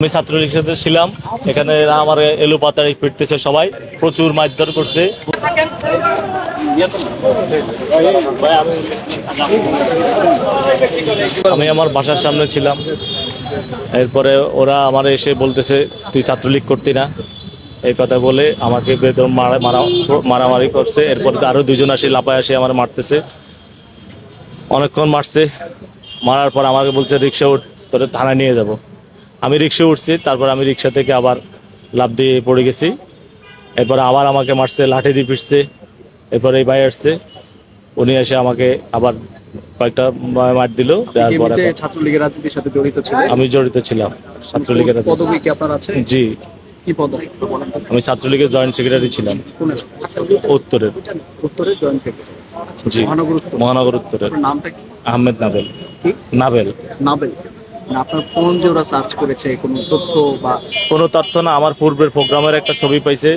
আমি ছাত্রলীগের সাথে ছিলাম, এখানে আমার এলো পাতাড়ি ফিরতেছে, সবাই প্রচুর মারধর করছে। আমি আমার বাসার সামনে ছিলাম, এরপরে ওরা আমার এসে বলতেছে তুই ছাত্রলীগ করতি না, এই কথা বলে আমাকে বেদম মারামারি করছে। এরপরে আরো দুজন আসে, লাপায় আসে আমার মারতেছে, অনেকক্ষণ মারছে। মারার পর আমাকে বলছে রিক্সা উঠ, তোরে থানায় নিয়ে যাব। আমি রিক্সা উঠছি, তারপর আমি রিক্সা থেকে আবার লাফ দিয়ে পড়ে গেছি। এরপর আবার আমাকে মারছে, লাঠি দিয়ে পিটছে। এরপরে এই ভাই আসছে, উনি এসে আমাকে আবার কয়েকটা মার দিল। ছাত্রলীগের রাজনীতির সাথে জড়িত ছিলেন? আমি জড়িত ছিলাম ছাত্রলীগের রাজনীতি। পদবি কি আপনার আছে? জি, কি পদ? আমি ছাত্রলীগের জয়েন্ট সেক্রেটারি ছিলাম। উত্তরের। উত্তরের জয়েন্ট সেক্রেটারি। জি, মহানগর উত্তরের। নামটা কি? আহমেদ নাবেল। কি নাবেল? নাবেল। আপনার ফোন যে ওরা সার্চ করেছে, কোনো তথ্য বা? কোনো তথ্য না, আমার পূর্বের প্রোগ্রামের একটা ছবি পাইছে,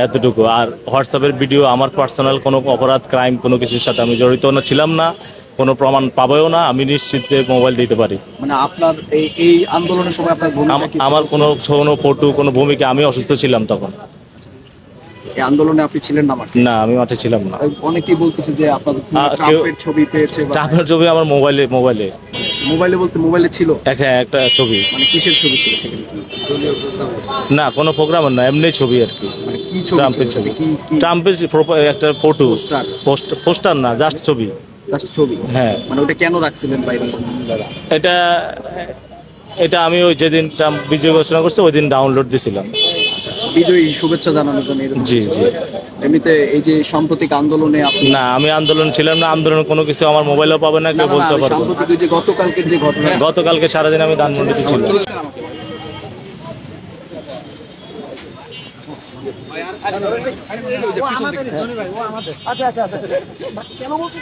এতটুকু। আর হোয়াটসঅ্যাপের ভিডিও, আমার পার্সোনাল কোনো অপরাধ ক্রাইম কোনো কিছুর সাথে আমি জড়িত ছিলাম না, কোনো প্রমাণ পাবেও না। আমি নিশ্চিত মোবাইল দিতে পারি। মানে আপনার এই আন্দোলনের সময় আপনার আমার কোনো ফটো, কোনো ভূমিকা, আমি অসুস্থ ছিলাম তখন। এই আন্দোলনে আপনি ছিলেন না মাঠে? না, আমি মাঠে ছিলাম না। অনেকেই বলতেছে যে আপনাদের ট্রাম্পের ছবি পেয়েছে। ট্রাম্পের ছবি আমার মোবাইলে বলতে মোবাইলে ছিল একটা ছবি। মানে কিসের ছবি ছিল সেখানে? না, কোনো প্রোগ্রামের না, এমনি ছবি আর কি। মানে কি ছবি? ট্রাম্পের ছবি। ট্রাম্পের একটা ফটো, পোস্টার না, জাস্ট ছবি। ছবি? হ্যাঁ। মানে ওটা কেন রাখছিলেন বাইরে? এটা আমি ওই যেদিন ট্রাম্প বিজয় ঘোষণা করছে ওই দিন ডাউনলোড দিয়েছিলাম। বিজয়ী শুভেচ্ছা জানানোর জন্য? জি জি। এমনিতে এই যে সাম্প্রতিক আন্দোলনে না, আমি আন্দোলন ছিলাম না। আন্দোলন কোনো কিছু আমার মোবাইলেও পাবে না, কেউ বলতে পারবে। সাম্প্রতিক যে গতকালকের যে ঘটনা? গতকালকে সারাদিন আমি ধানমন্ডিতে ছিলাম। আচ্ছা আচ্ছা আচ্ছা, কেন বলছি